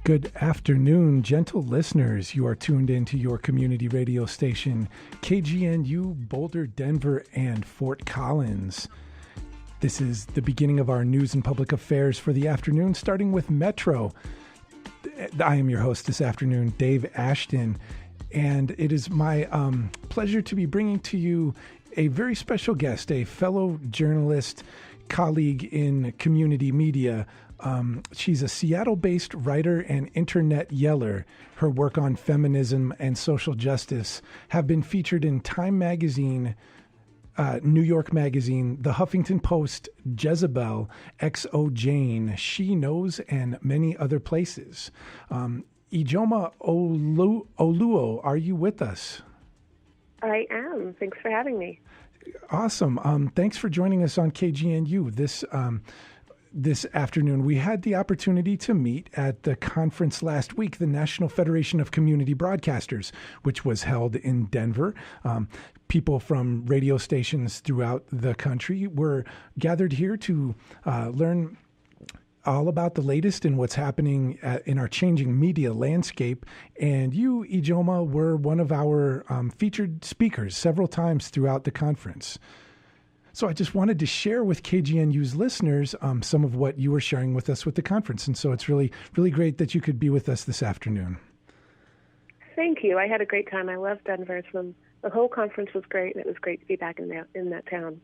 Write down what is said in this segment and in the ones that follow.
Good afternoon, gentle listeners. You are tuned into your community radio station, KGNU, Boulder, Denver, and Fort Collins. This is the beginning of our news and public affairs for the afternoon, starting with Metro. I am your host this afternoon, Dave Ashton, and it is my pleasure to be bringing to you a very special guest, a fellow journalist, colleague in community media. She's a Seattle-based writer and internet yeller. Her work on feminism and social justice have been featured in Time Magazine, New York Magazine, The Huffington Post, Jezebel, XO Jane, She Knows, and many other places. Ijeoma Oluo, are you with us? I am. Thanks for having me. Awesome. Thanks for joining us on KGNU this afternoon. We had the opportunity to meet at the conference last week, the National Federation of Community Broadcasters, which was held in Denver. People from radio stations throughout the country were gathered here to learn all about the latest in what's happening in our changing media landscape. And you, Ijeoma, were one of our featured speakers several times throughout the conference. So I just wanted to share with KGNU's listeners some of what you were sharing with us with the conference. And so it's really, really great that you could be with us this afternoon. Thank you. I had a great time. I love Denver. The whole conference was great, and it was great to be back in that town.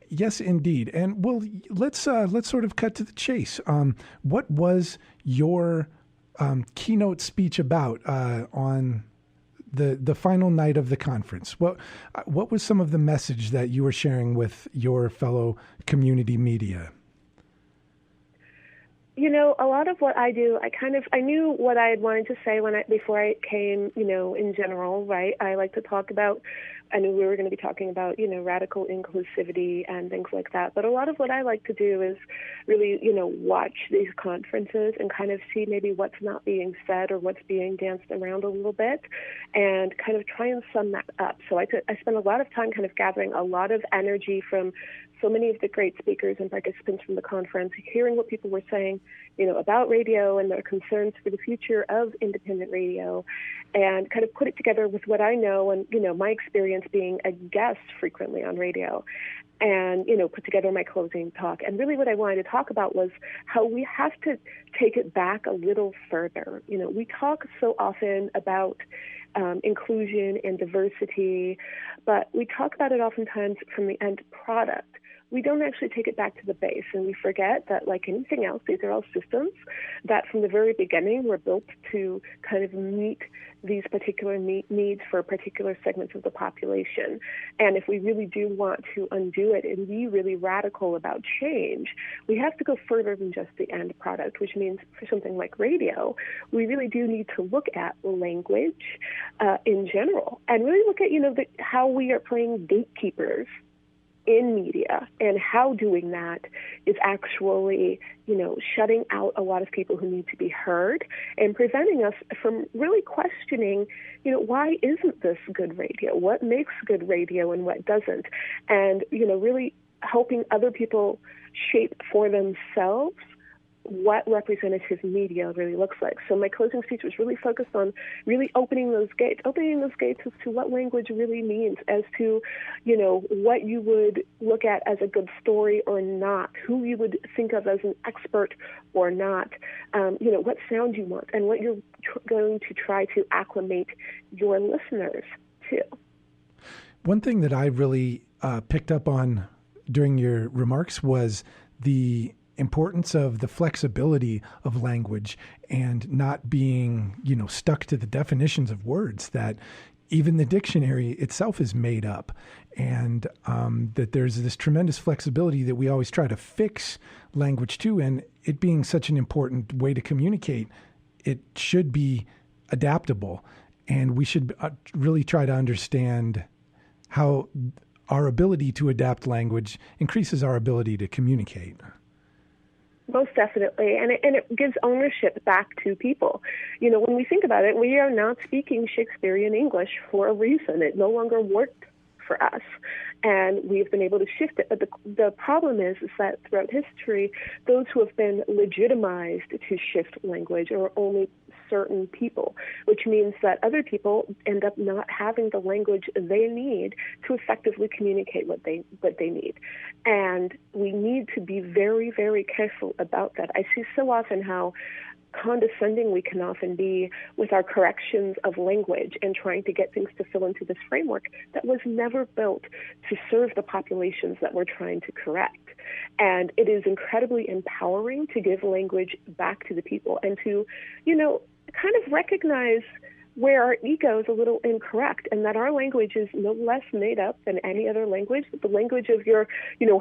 Yes, indeed. And well, let's sort of cut to the chase. What was your keynote speech about on the final night of the conference? What was some of the message that you were sharing with your fellow community media? You know, a lot of what I do, I knew what I had wanted to say before I came, in general, right? I like to talk about, I knew we were going to be talking about, radical inclusivity and things like that. But a lot of what I like to do is really, watch these conferences and kind of see maybe what's not being said or what's being danced around a little bit and kind of try and sum that up. So I spent a lot of time kind of gathering a lot of energy from so many of the great speakers and participants from the conference, hearing what people were saying, about radio and their concerns for the future of independent radio, and kind of put it together with what I know and, my experience being a guest frequently on radio, and, put together my closing talk. And really what I wanted to talk about was how we have to take it back a little further. We talk so often about inclusion and diversity, but we talk about it oftentimes from the end product. We don't actually take it back to the base, and we forget that, like anything else, these are all systems that from the very beginning were built to kind of meet these particular needs for particular segments of the population. And if we really do want to undo it and be really radical about change, we have to go further than just the end product, which means for something like radio, we really do need to look at language in general and really look at, how we are playing gatekeepers in media and how doing that is actually, shutting out a lot of people who need to be heard and preventing us from really questioning, why isn't this good radio? What makes good radio and what doesn't? And, really helping other people shape for themselves what representative media really looks like. So my closing speech was really focused on really opening those gates as to what language really means, as to, what you would look at as a good story or not, who you would think of as an expert or not, what sound you want, and what you're going to try to acclimate your listeners to. One thing that I really picked up on during your remarks was the importance of the flexibility of language and not being, stuck to the definitions of words that even the dictionary itself is made up, and that there's this tremendous flexibility that we always try to fix language to, and it being such an important way to communicate, it should be adaptable, and we should really try to understand how our ability to adapt language increases our ability to communicate. Most definitely, and it gives ownership back to people. When we think about it, we are not speaking Shakespearean English for a reason. It no longer worked for us. And we've been able to shift it. But the problem is that throughout history, those who have been legitimized to shift language are only certain people, which means that other people end up not having the language they need to effectively communicate what they need. And we need to be very, very careful about that. I see so often how condescending we can often be with our corrections of language and trying to get things to fill into this framework that was never built to serve the populations that we're trying to correct. And it is incredibly empowering to give language back to the people and to, kind of recognize where our ego is a little incorrect and that our language is no less made up than any other language. The language of your,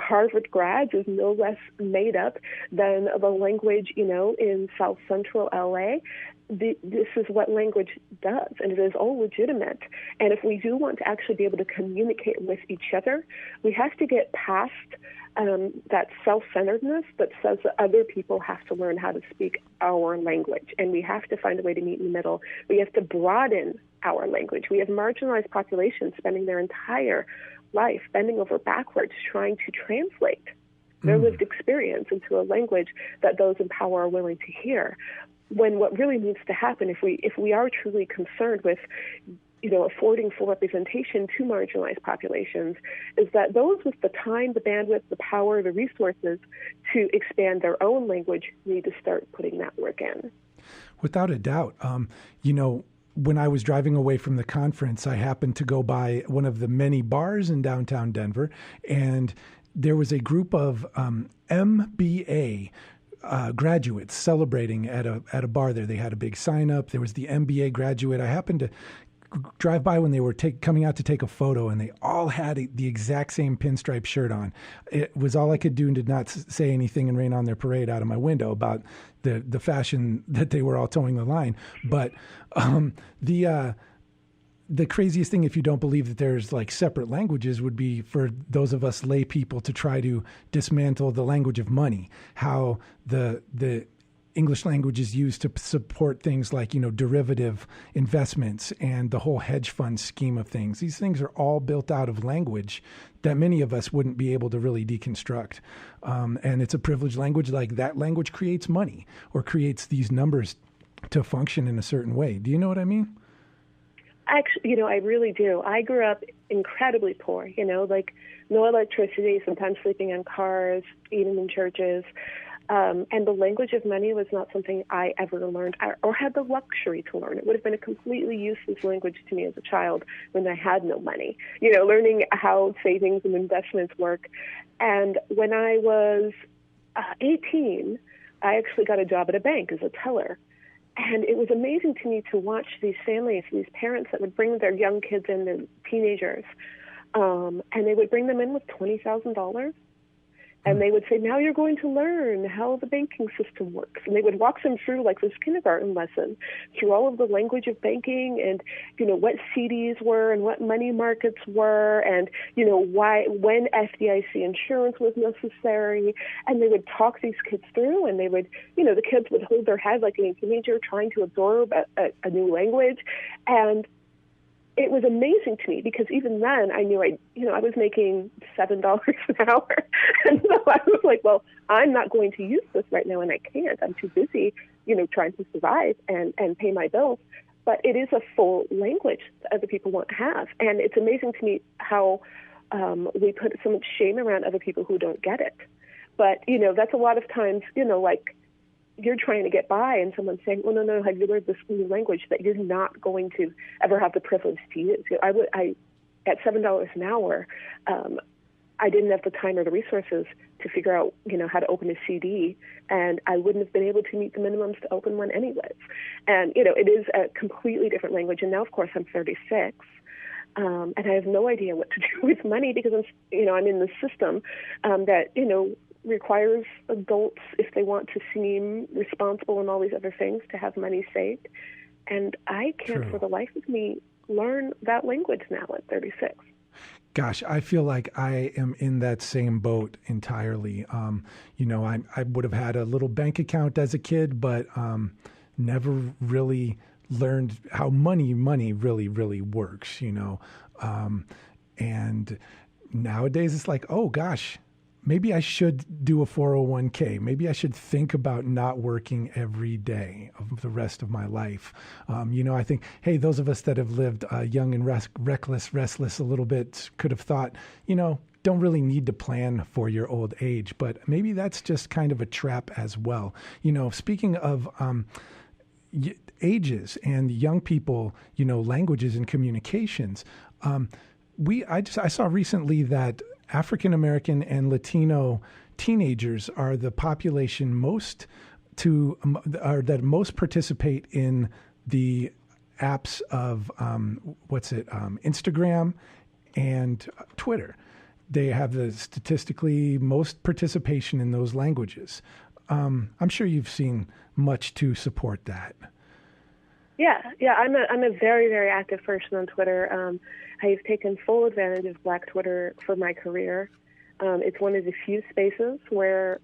Harvard grads is no less made up than the language, in South Central LA. This is what language does, and it is all legitimate. And if we do want to actually be able to communicate with each other, we have to get past that self-centeredness that says that other people have to learn how to speak our language, and we have to find a way to meet in the middle. We have to broaden our language. We have marginalized populations spending their entire life bending over backwards trying to translate their lived experience into a language that those in power are willing to hear. When what really needs to happen, if we are truly concerned with affording full representation to marginalized populations, is that those with the time, the bandwidth, the power, the resources to expand their own language need to start putting that work in. Without a doubt. When I was driving away from the conference, I happened to go by one of the many bars in downtown Denver, and there was a group of MBA graduates celebrating at a bar there. They had a big sign up. There was the MBA graduate. I happened to drive by when they were coming out to take a photo, and they all had the exact same pinstripe shirt on. It was all I could do and did not say anything and rain on their parade out of my window about the fashion that they were all towing the line. But the craziest thing, if you don't believe that there's like separate languages, would be for those of us lay people to try to dismantle the language of money, how the English language is used to support things like, derivative investments and the whole hedge fund scheme of things. These things are all built out of language that many of us wouldn't be able to really deconstruct. And it's a privileged language. Like that language creates money or creates these numbers to function in a certain way. Do you know what I mean? Actually, I really do. I grew up incredibly poor, like no electricity, sometimes sleeping in cars, eating in churches. And the language of money was not something I ever learned or had the luxury to learn. It would have been a completely useless language to me as a child when I had no money, learning how savings and investments work. And when I was 18, I actually got a job at a bank as a teller. And it was amazing to me to watch these families, these parents that would bring their young kids in, their teenagers, and they would bring them in with $20,000. And they would say, now you're going to learn how the banking system works. And they would walk them through like this kindergarten lesson through all of the language of banking and, what CDs were and what money markets were and, when FDIC insurance was necessary. And they would talk these kids through and they would, the kids would hold their head like a teenager trying to absorb a new language. And it was amazing to me because even then I knew I was making $7 an hour. And so I was like, well, I'm not going to use this right now and I can't. I'm too busy, trying to survive and pay my bills. But it is a full language that other people won't have. And it's amazing to me how we put so much shame around other people who don't get it. But, that's a lot of times, like, you're trying to get by and someone's saying, well, no, have you learned this new language that you're not going to ever have the privilege to use? At $7 an hour, I didn't have the time or the resources to figure out, how to open a CD, and I wouldn't have been able to meet the minimums to open one anyways. And, it is a completely different language. And now, of course, I'm 36. And I have no idea what to do with money because I'm in the system that, requires adults, if they want to seem responsible and all these other things, to have money saved. And I can't, for the life of me, learn that language now at 36. Gosh, I feel like I am in that same boat entirely. I would have had a little bank account as a kid, but never really learned how money really, really works, And nowadays it's like, oh gosh, maybe I should do a 401k. Maybe I should think about not working every day of the rest of my life. I think, hey, those of us that have lived young and reckless, restless a little bit could have thought, don't really need to plan for your old age. But maybe that's just kind of a trap as well. Speaking of ages and young people, languages and communications, I saw recently that African American and Latino teenagers are the population that most participate in the apps of Instagram and Twitter. They have the statistically most participation in those languages. I'm sure you've seen much to support that. Yeah. I'm a very, very active person on Twitter. I've taken full advantage of Black Twitter for my career. It's one of the few spaces where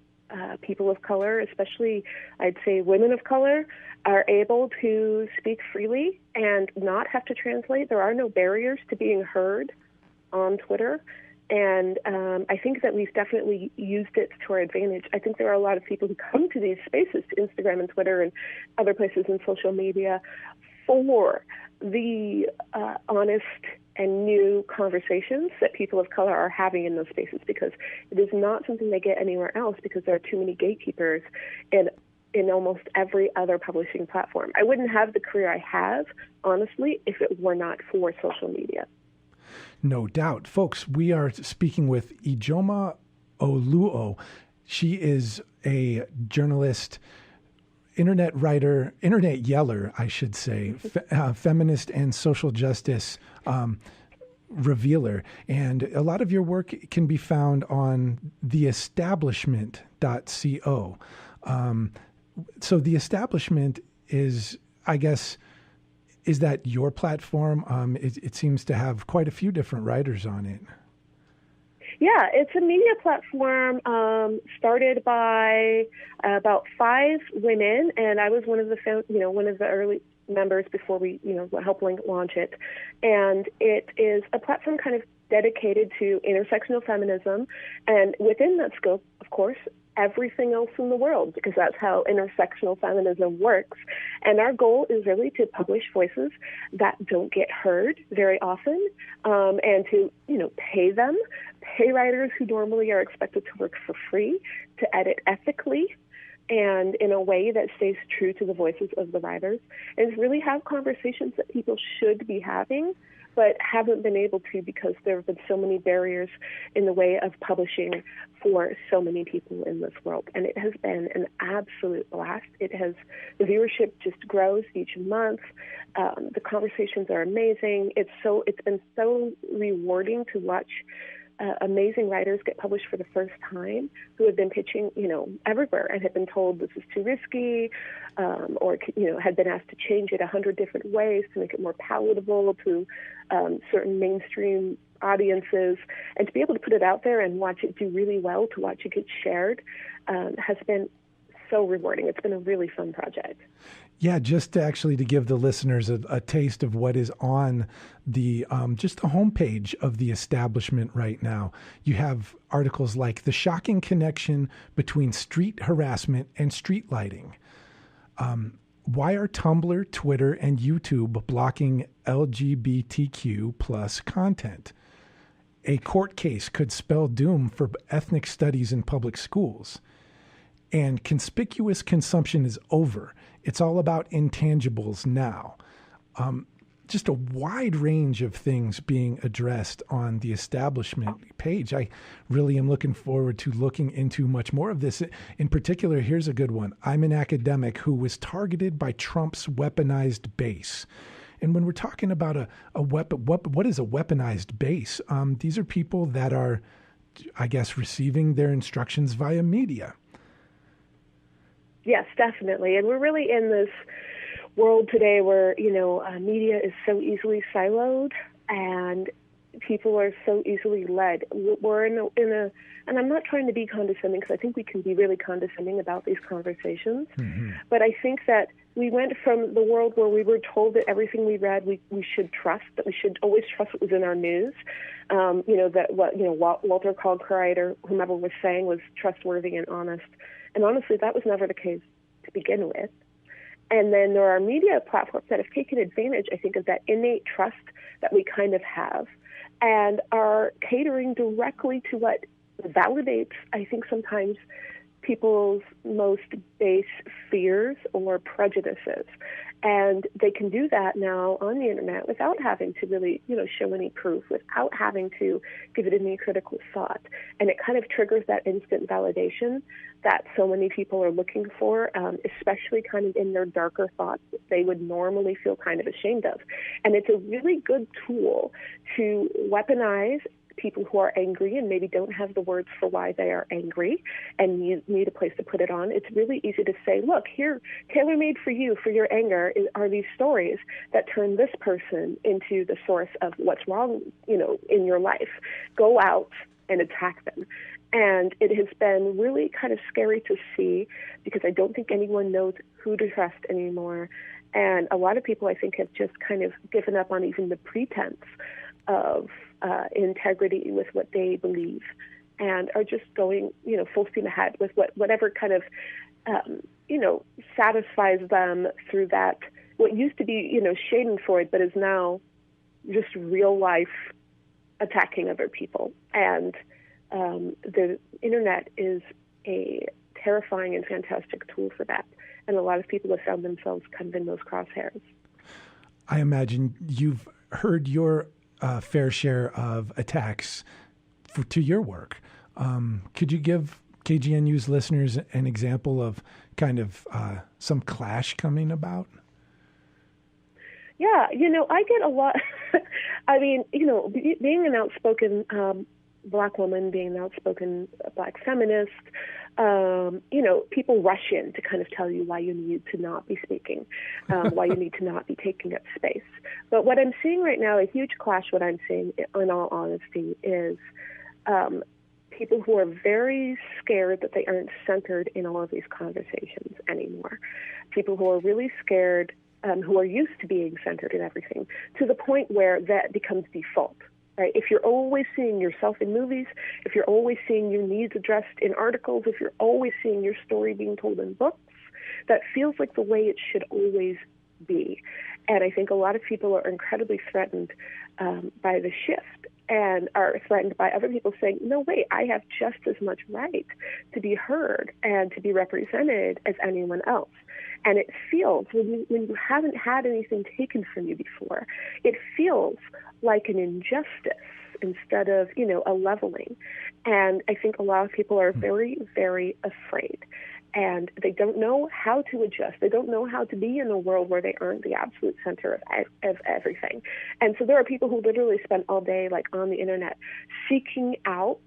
people of color, especially I'd say women of color, are able to speak freely and not have to translate. There are no barriers to being heard on Twitter. And I think that we've definitely used it to our advantage. I think there are a lot of people who come to these spaces, to Instagram and Twitter and other places in social media, for the honest and new conversations that people of color are having in those spaces, because it is not something they get anywhere else, because there are too many gatekeepers in almost every other publishing platform. I wouldn't have the career I have, honestly, if it were not for social media. No doubt. Folks, we are speaking with Ijeoma Oluo. She is a journalist, internet writer, internet yeller, I should say, feminist and social justice revealer. And a lot of your work can be found on theestablishment.co. So The Establishment is, I guess, is that your platform? It seems to have quite a few different writers on it. Yeah, it's a media platform started by about 5 women, and I was one of the early members before we helped launch it. And it is a platform kind of dedicated to intersectional feminism, and within that scope, of course, everything else in the world, because that's how intersectional feminism works. And our goal is really to publish voices that don't get heard very often, and to pay writers who normally are expected to work for free to edit ethically and in a way that stays true to the voices of the writers, and really have conversations that people should be having but haven't been able to, because there have been so many barriers in the way of publishing for so many people in this world. And it has been an absolute blast. The viewership just grows each month. The conversations are amazing. It's been so rewarding to watch amazing writers get published for the first time, who have been pitching, everywhere, and have been told this is too risky, or had been asked to change it 100 different ways to make it more palatable to certain mainstream audiences, and to be able to put it out there and watch it do really well, to watch it get shared, has been so rewarding. It's been a really fun project. Yeah, just to give the listeners a taste of what is on the just the homepage of The Establishment right now. You have articles like The Shocking Connection Between Street Harassment and Street Lighting. Why are Tumblr, Twitter, and YouTube blocking LGBTQ plus content? A court case could spell doom for ethnic studies in public schools. And conspicuous consumption is over. It's all about intangibles now. Just a wide range of things being addressed on the Establishment page. I really am looking forward to looking into much more of this. In particular, here's a good one. I'm an academic who was targeted by Trump's weaponized base. And when we're talking about what is a weaponized base? These are people that are, I guess, receiving their instructions via media. Yes, definitely. And we're really in this world today where, media is so easily siloed and people are so easily led. We're in a and I'm not trying to be condescending, because I think we can be really condescending about these conversations, but I think that we went from the world where we were told that everything we read we should trust, that we should always trust what was in our news, that what Walter Cronkite or whomever was saying was trustworthy and honest. And honestly, that was never the case to begin with. And then there are media platforms that have taken advantage, I think, of that innate trust that we kind of have and are catering directly to what validates, I think, sometimes people's most base fears or prejudices. And they can do that now on the internet without having to really, show any proof, without having to give it any critical thought. And it kind of triggers that instant validation that so many people are looking for, especially kind of in their darker thoughts that they would normally feel kind of ashamed of. And it's a really good tool to weaponize people who are angry and maybe don't have the words for why they are angry and you need a place to put it on. It's really easy to say, look, here, tailor-made for you, for your anger, are these stories that turn this person into the source of what's wrong, in your life. Go out and attack them. And it has been really kind of scary to see because I don't think anyone knows who to trust anymore. And a lot of people, I think, have just kind of given up on even the pretense of integrity with what they believe and are just going, full steam ahead with whatever kind of, satisfies them through that, what used to be, schadenfreude, but is now just real life attacking other people. And the internet is a terrifying and fantastic tool for that. And a lot of people have found themselves kind of in those crosshairs. I imagine you've heard your fair share of attacks to your work. Could you give KGNU's listeners an example of kind of some clash coming about? Yeah, I get a lot. I mean, being an outspoken Black woman, being an outspoken Black feminist, people rush in to kind of tell you why you need to not be speaking, why you need to not be taking up space. But what I'm seeing right now, a huge clash, what I'm seeing, in all honesty, is people who are very scared that they aren't centered in all of these conversations anymore. People who are really scared, who are used to being centered in everything, to the point where that becomes default. Right? If you're always seeing yourself in movies, if you're always seeing your needs addressed in articles, if you're always seeing your story being told in books, that feels like the way it should always be. And I think a lot of people are incredibly threatened by the shift and are threatened by other people saying, no, wait, I have just as much right to be heard and to be represented as anyone else. And it feels, when you haven't had anything taken from you before, it feels like an injustice instead of, a leveling. And I think a lot of people are very, very afraid. And they don't know how to adjust. They don't know how to be in a world where they aren't the absolute center of everything. And so there are people who literally spend all day, on the internet, seeking out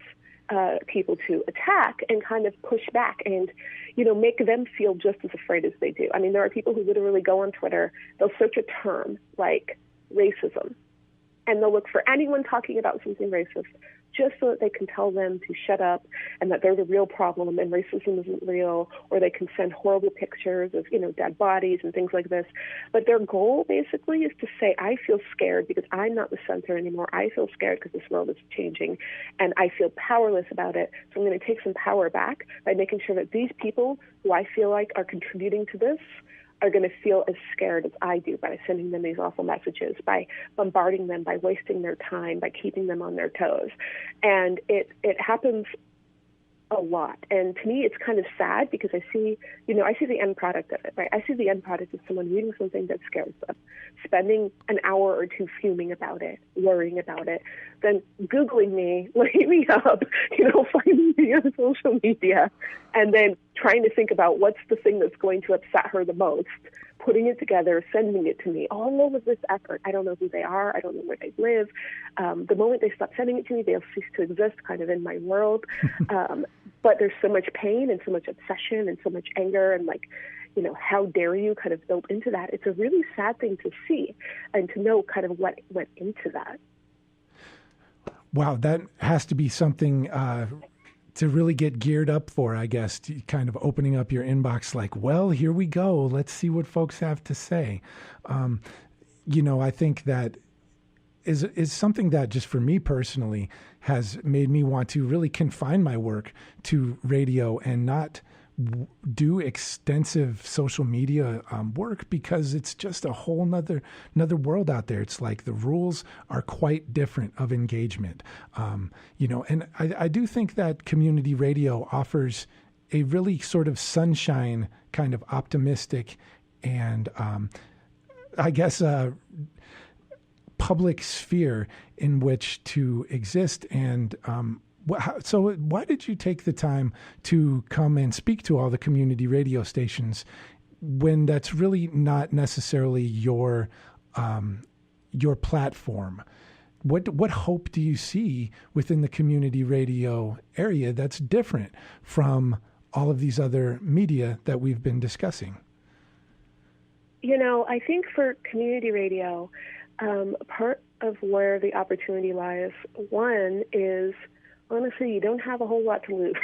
people to attack and kind of push back and, make them feel just as afraid as they do. I mean, there are people who literally go on Twitter, they'll search a term like racism, and they'll look for anyone talking about something racist just so that they can tell them to shut up and that they're the real problem and racism isn't real, or they can send horrible pictures of, dead bodies and things like this. But their goal basically is to say, I feel scared because I'm not the center anymore. I feel scared because this world is changing and I feel powerless about it. So I'm going to take some power back by making sure that these people who I feel like are contributing to this are going to feel as scared as I do by sending them these awful messages, by bombarding them, by wasting their time, by keeping them on their toes. And it happens a lot. And to me, it's kind of sad because I see the end product of it, right? I see the end product of someone reading something that scares them, spending an hour or two fuming about it, worrying about it, then Googling me, looking me up, finding me on social media, and then trying to think about what's the thing that's going to upset her the most, putting it together, sending it to me, all of this effort. I don't know who they are. I don't know where they live. The moment they stop sending it to me, they'll cease to exist kind of in my world. But there's so much pain and so much obsession and so much anger and how dare you kind of built into that. It's a really sad thing to see and to know kind of what went into that. Wow, that has to be something to really get geared up for, I guess, kind of opening up your inbox like, well, here we go. Let's see what folks have to say. I think that is something that just for me personally has made me want to really confine my work to radio and not do extensive social media work, because it's just a whole another world out there. It's like the rules are quite different of engagement, and I do think that community radio offers a really sort of sunshine kind of optimistic and I guess public sphere in which to exist. And so why did you take the time to come and speak to all the community radio stations when that's really not necessarily your platform? What hope do you see within the community radio area that's different from all of these other media that we've been discussing? I think for community radio, part of where the opportunity lies, one is, honestly, you don't have a whole lot to lose.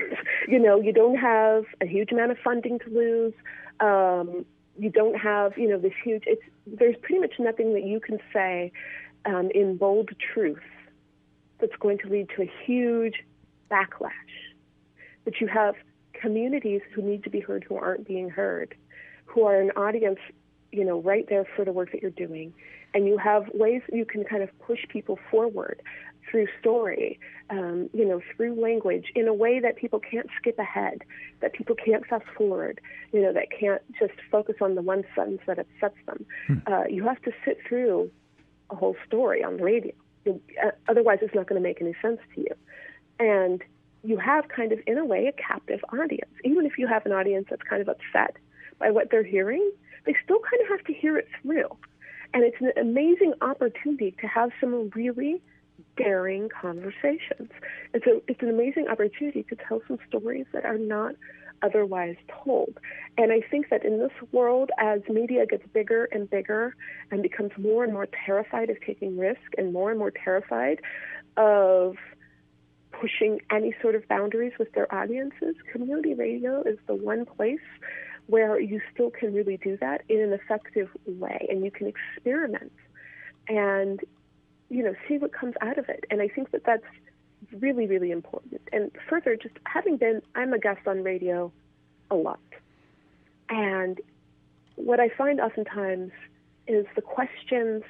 You don't have a huge amount of funding to lose. You don't have, this huge, there's pretty much nothing that you can say in bold truth that's going to lead to a huge backlash. But you have communities who need to be heard who aren't being heard, who are an audience, right there for the work that you're doing. And you have ways that you can kind of push people forward through story, through language, in a way that people can't skip ahead, that people can't fast forward, that can't just focus on the one sentence that upsets them. You have to sit through a whole story on the radio. Otherwise, it's not going to make any sense to you. And you have kind of, in a way, a captive audience. Even if you have an audience that's kind of upset by what they're hearing, they still kind of have to hear it through. And it's an amazing opportunity to have some really daring conversations. And so it's an amazing opportunity to tell some stories that are not otherwise told. And I think that in this world, as media gets bigger and bigger and becomes more and more terrified of taking risk and more terrified of pushing any sort of boundaries with their audiences, community radio is the one place where you still can really do that in an effective way, and you can experiment and, see what comes out of it. And I think that that's really, really important. And further, just I'm a guest on radio a lot. And what I find oftentimes is the questions,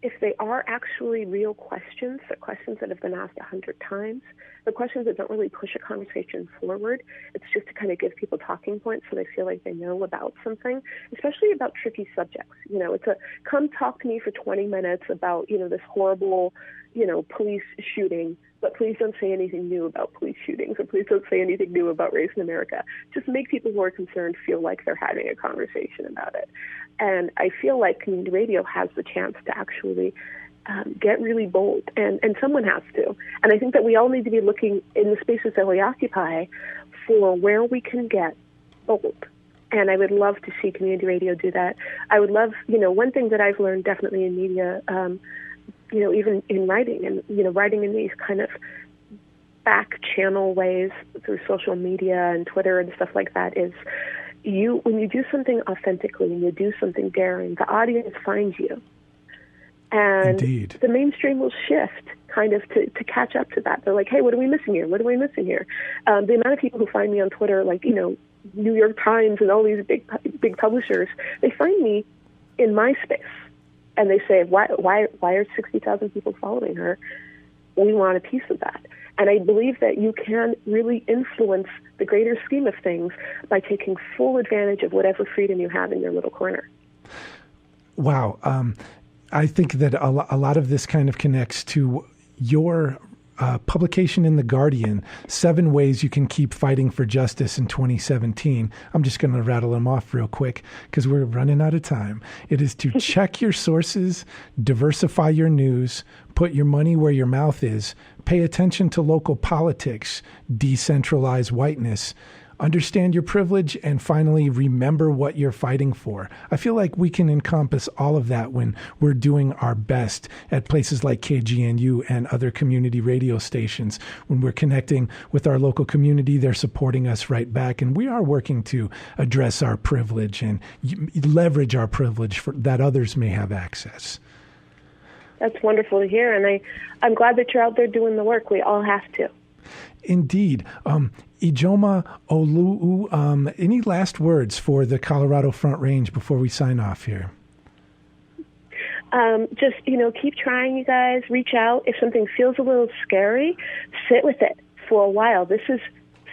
if they are actually real questions, the questions that have been asked 100 times, the questions that don't really push a conversation forward, it's just to kind of give people talking points so they feel like they know about something, especially about tricky subjects. It's come talk to me for 20 minutes about, this horrible, police shooting, but please don't say anything new about police shootings, or please don't say anything new about race in America. Just make people who are concerned feel like they're having a conversation about it. And I feel like community radio has the chance to actually get really bold, and someone has to. And I think that we all need to be looking in the spaces that we occupy for where we can get bold. And I would love to see community radio do that. I would love, one thing that I've learned definitely in media, even in writing, and, writing in these kind of back channel ways through social media and Twitter and stuff like that, is when you do something authentically and you do something daring, the audience finds you. And Indeed. The mainstream will shift kind of to catch up to that. They're like, hey, what are we missing here? What are we missing here? The amount of people who find me on Twitter, like, New York Times and all these big publishers, they find me in my space. And they say, why are 60,000 people following her? We want a piece of that. And I believe that you can really influence the greater scheme of things by taking full advantage of whatever freedom you have in your little corner. Wow. I think that a lot of this kind of connects to your publication in The Guardian, 7 Ways You Can Keep Fighting for Justice in 2017. I'm just going to rattle them off real quick because we're running out of time. It is to check your sources, diversify your news, put your money where your mouth is, pay attention to local politics, decentralize whiteness, understand your privilege, and finally remember what you're fighting for. I feel like we can encompass all of that when we're doing our best at places like KGNU and other community radio stations. When we're connecting with our local community, they're supporting us right back, and we are working to address our privilege and leverage our privilege for that others may have access. That's wonderful to hear, and I'm glad that you're out there doing the work. We all have to. Indeed. Ijeoma Oluo, any last words for the Colorado Front Range before we sign off here? Just, keep trying, you guys. Reach out. If something feels a little scary, sit with it for a while. This is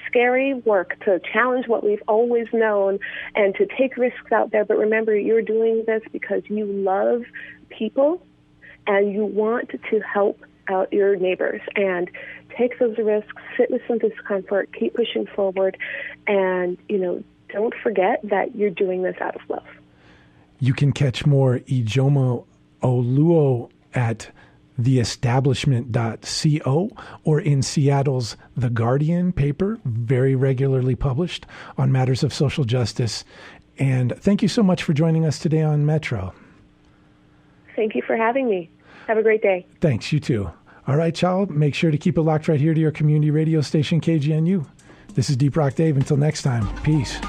scary work to challenge what we've always known and to take risks out there. But remember, you're doing this because you love people and you want to help out your neighbors. And take those risks, sit with some discomfort, keep pushing forward, and, don't forget that you're doing this out of love. You can catch more Ijeoma Oluo at theestablishment.co or in Seattle's The Guardian paper, very regularly published on matters of social justice. And thank you so much for joining us today on Metro. Thank you for having me. Have a great day. Thanks, you too. All right, y'all, make sure to keep it locked right here to your community radio station, KGNU. This is Deep Rock Dave. Until next time, peace.